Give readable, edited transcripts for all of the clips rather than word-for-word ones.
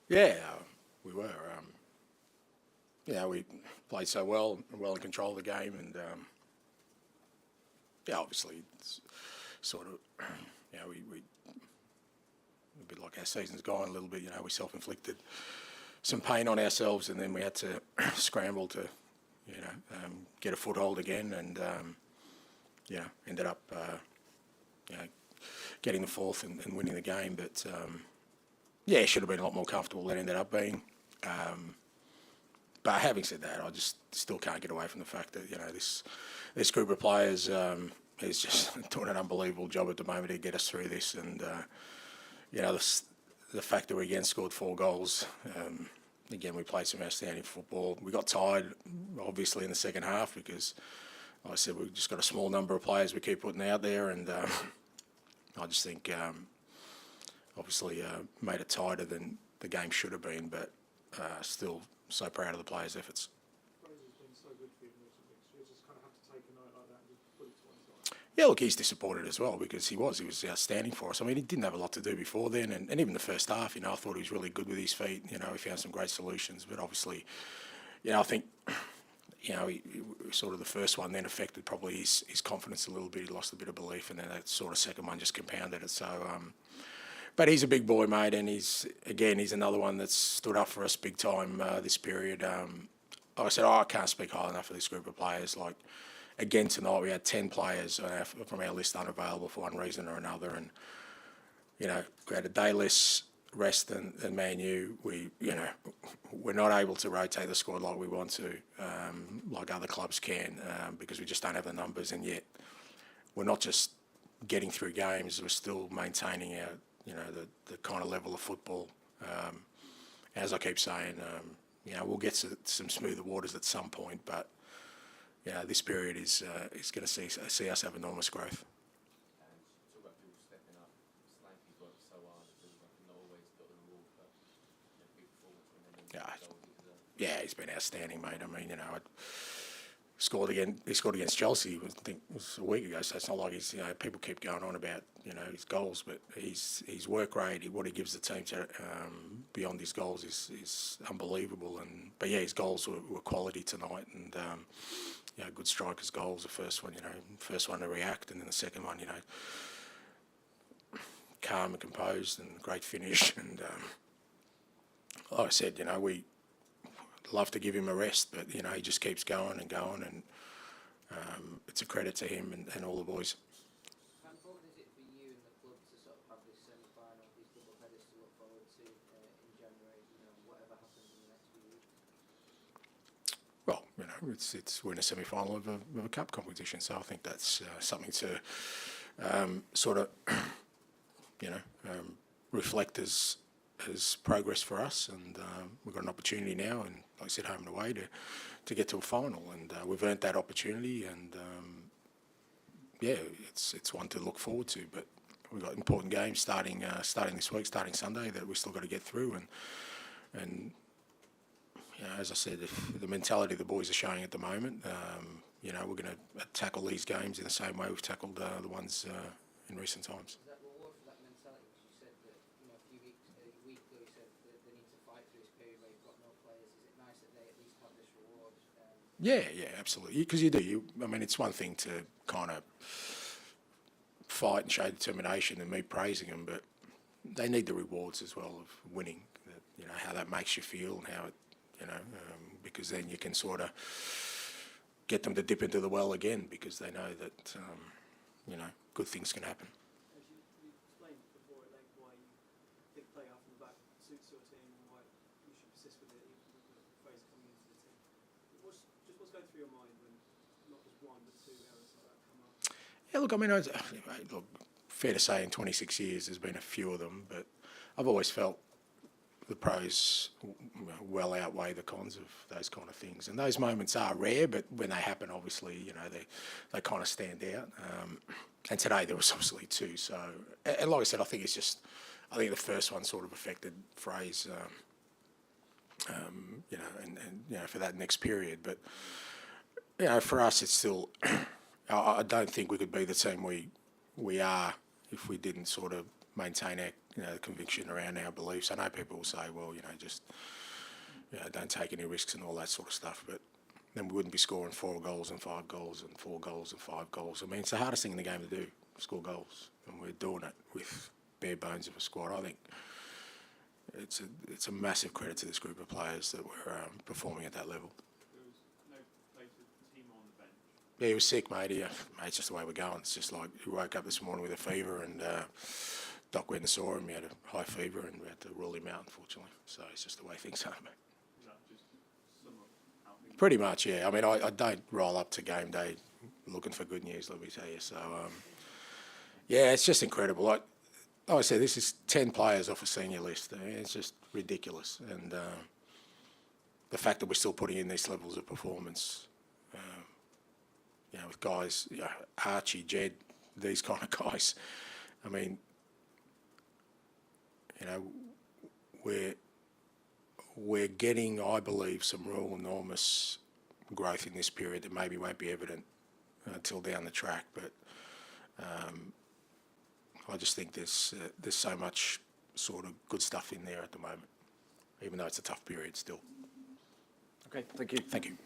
Yeah, we were. We played so well in control of the game, and obviously it's sort of, we a bit like our season's gone a little bit. We self-inflicted some pain on ourselves, and then we had to scramble to, get a foothold again, and ended up, getting the fourth and winning the game. But it should have been a lot more comfortable than it ended up being. But having said that, I just still can't get away from the fact that this group of players is just doing an unbelievable job at the moment to get us through this, and the fact that we again scored 4 goals. Again, we played some outstanding football. We got tired, obviously, in the second half because, like I said, we've just got a small number of players we keep putting out there, and I just think, obviously, made it tighter than the game should have been, but still so proud of the players' efforts. Yeah, look, he's disappointed as well because he was outstanding for us. I mean, he didn't have a lot to do before then, and even the first half, I thought he was really good with his feet. He found some great solutions, but obviously, I think, he sort of the first one then affected probably his confidence a little bit. He lost a bit of belief, and then that sort of second one just compounded it. So, but he's a big boy, mate, and he's another one that's stood up for us big time this period. Like I said, I can't speak highly enough of this group of players. Like, again tonight, we had 10 players from our list unavailable for one reason or another, and we had a day less rest than Man U. We're not able to rotate the squad like we want to, like other clubs can, because we just don't have the numbers, and yet we're not just getting through games. We're still maintaining our, the kind of level of football. As I keep saying, we'll get to some smoother waters at some point, but this period is going to see us have enormous growth. Yeah, he's been outstanding, mate. I mean, he scored against Chelsea. I think it was a week ago. So it's not like he's, people keep going on about his goals, but his work rate, what he gives the team to beyond his goals is unbelievable. But his goals were quality tonight, and good strikers' goals. The first one to react, and then the second one, calm and composed, and great finish. And like I said, we love to give him a rest, but he just keeps going and going, and it's a credit to him and all the boys. How important is it for you and the club to sort of have this semi-final, these double headers to look forward to in January? Whatever happens in the next few weeks. Well, we're in a semi-final of a cup competition, so I think that's something to sort of reflect as progress for us, and we've got an opportunity now, and like I said, home and away to get to a final, and we've earned that opportunity, and it's one to look forward to. But we've got important games starting this week, starting Sunday, that we've still got to get through, and as I said, if the mentality the boys are showing at the moment, we're going to tackle these games in the same way we've tackled the ones in recent times. Is that reward for that mentality? Because you said that a week ago you said that they need to fight through this period where you've got no players. Is it nice that they at least have this reward? Yeah, absolutely. Because you do. I mean, it's one thing to kind of fight and show determination and me praising them, but they need the rewards as well of winning. How that makes you feel, and how it, because then you can sort of get them to dip into the well again, because they know that good things can happen. As you explained before at length why you think playing out from the back suits your team and why you should persist with it, even with the phrase coming into the team. What's going through your mind when not just one but 2 errors like that come up? Yeah, look, I mean, fair to say in 26 years there's been a few of them, but I've always felt the pros well outweigh the cons of those kind of things. And those moments are rare, but when they happen, obviously, they kind of stand out. And today there was obviously 2. So, and like I said, I think the first one sort of affected Frey's, for that next period. But, for us, it's still, I don't think we could be the team we are if we didn't sort of maintain the conviction around our beliefs. I know people will say, well, just don't take any risks and all that sort of stuff, but then we wouldn't be scoring 4 goals and 5 goals and 4 goals and 5 goals. I mean, it's the hardest thing in the game to do, score goals, and we're doing it with bare bones of a squad. I think it's a massive credit to this group of players that we're performing at that level. There was no place with Timo on the bench. Yeah, he was sick, mate. Mate, it's just the way we're going. It's just like he woke up this morning with a fever, and Doc went and saw him. He had a high fever, and we had to rule him out, unfortunately. So it's just the way things are, mate. Is that just some of how things Pretty much, yeah. I mean, I don't roll up to game day looking for good news, let me tell you. So, yeah, it's just incredible. Like I said, this is 10 players off a senior list. I mean, it's just ridiculous. And the fact that we're still putting in these levels of performance, with guys, Archie, Jed, these kind of guys, I mean, we're getting, I believe, some real enormous growth in this period that maybe won't be evident until down the track. But I just think there's so much sort of good stuff in there at the moment, even though it's a tough period still. Okay, thank you. Thank you.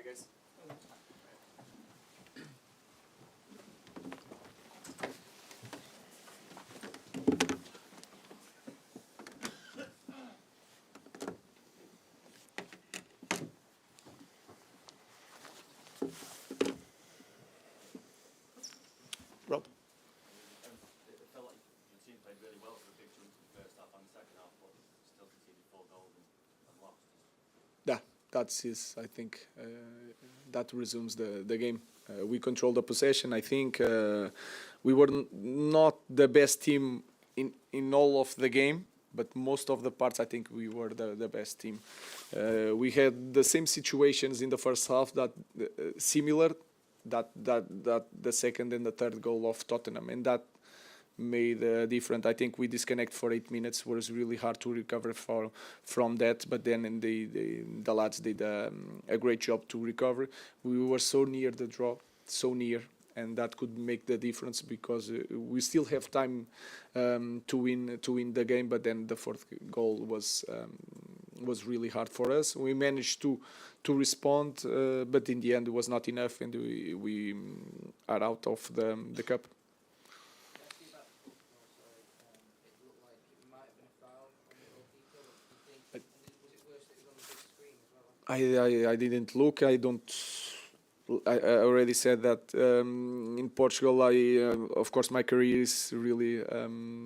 Hi guys. Rob? It felt like your team played really well for a big chunk of the first half and the second half, but still conceded 4 goals and lost. Yeah, that's is. I think that resumes the game. We control the possession. I think we were not the best team in all of the game, but most of the parts I think we were the best team. We had the same situations in the first half that similar that the second and the third goal of Tottenham, and that made different. I think we disconnect for 8 minutes. Was really hard to recover from that, but then the lads did a great job to recover. We were so near the draw, so near, and that could make the difference because we still have time to win the game. But then the fourth goal was really hard for us. We managed to respond, but in the end it was not enough, and we are out of the cup. It looked like it might have been a foul on the goalkeeper. What do you think? And was it worse that it was on the big screen as well? I didn't look. I already said that in Portugal. Of course, my career is really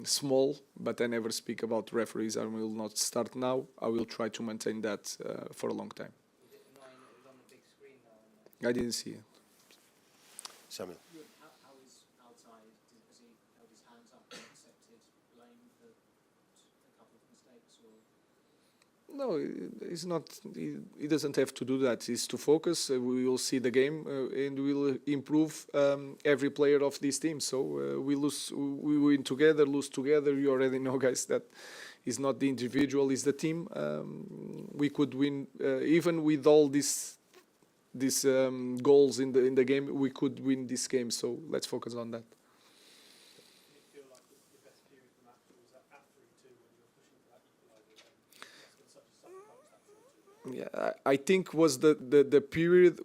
small, but I never speak about referees. I will not start now. I will try to maintain that for a long time. Was it annoying that it was on the big screen now? I didn't see it. Samuel? How is outside? Has he held his hands up and accepted blame for a couple of mistakes? Or No, it's not. He doesn't have to do that. He's to focus. We will see the game and we will improve every player of this team. So we win together, lose together. You already know, guys, that it's not the individual, it's the team. We could win even with all these goals in the game. We could win this game. So let's focus on that. did it feel like the best period of the match was at 3-2 when you were pushing for that equaliser? That's been such a sudden punch that 4-2. Yeah, I think was the period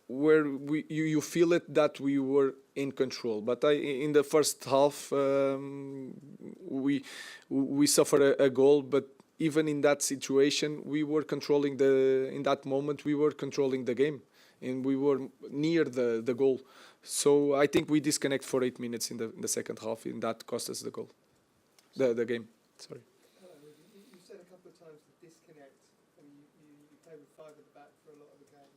where you feel it that we were in control. But in the first half we suffered a goal. But even in that situation, we were controlling in that moment we were controlling the game, and we were near the goal. So I think we disconnect for 8 minutes in the second half, and that cost us the goal, the game. Sorry. Hello, you said a couple of times the disconnect, and you play with 5 at the back for a lot of the game.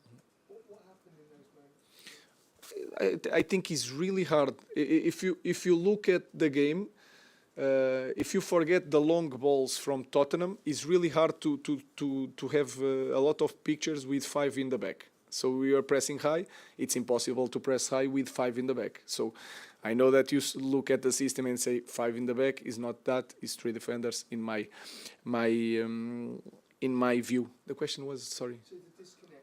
What happened in those moments? I think it's really hard. If you look at the game, if you forget the long balls from Tottenham, it's really hard to have a lot of pictures with 5 in the back. So we are pressing high. It's impossible to press high with 5 in the back. So I know that you look at the system and say 5 in the back is not that. It's 3 defenders in my view. The question was, sorry. So the disconnect,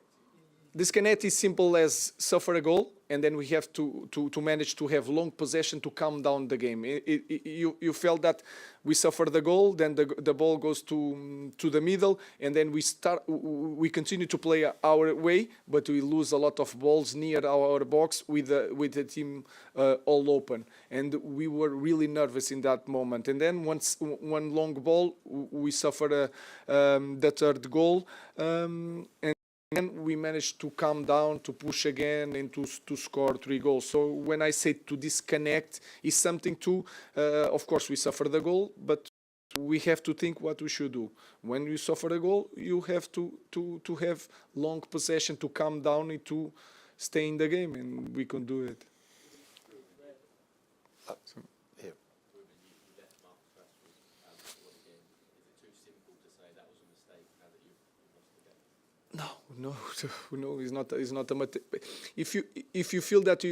Disconnect is simple as suffer a goal, and then we have to manage to have long possession to calm down the game. You felt that we suffer the goal, then the ball goes to the middle, and then we continue to play our way, but we lose a lot of balls near our box with the team all open, and we were really nervous in that moment. And then once one long ball, we suffer the third goal, and we managed to calm down, to push again, and to score 3 goals. So when I say to disconnect, is something to, of course, we suffer the goal, but we have to think what we should do. When you suffer a goal, you have to have long possession to calm down and to stay in the game, and we can do it. So. Here. Ruben, you left Marcus Rashford before the game. Is it too simple to say that was a mistake now that you've lost the game? No, it's not a matter. If you feel that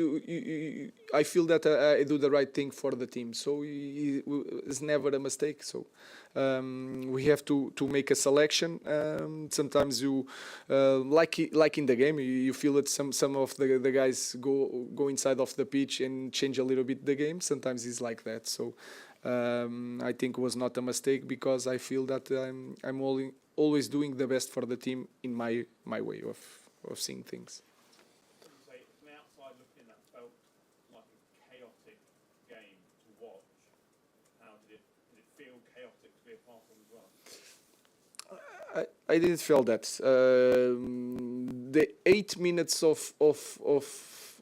I feel that I do the right thing for the team, so it's never a mistake. So we have to make a selection. Sometimes you like in the game, you feel that some of the guys go inside of the pitch and change a little bit the game. Sometimes it's like that. So I think it was not a mistake because I feel that I'm always doing the best for the team in my way of seeing things. I didn't feel that. The 8 minutes of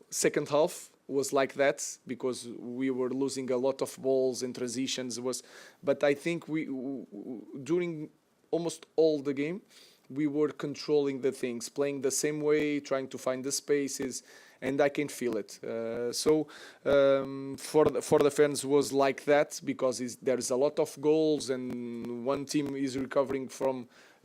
second half was like that because we were losing a lot of balls and transitions. But I think during almost all the game, we were controlling the things, playing the same way, trying to find the spaces, and I can feel it. For the fans was like that because there's a lot of goals and one team is recovering from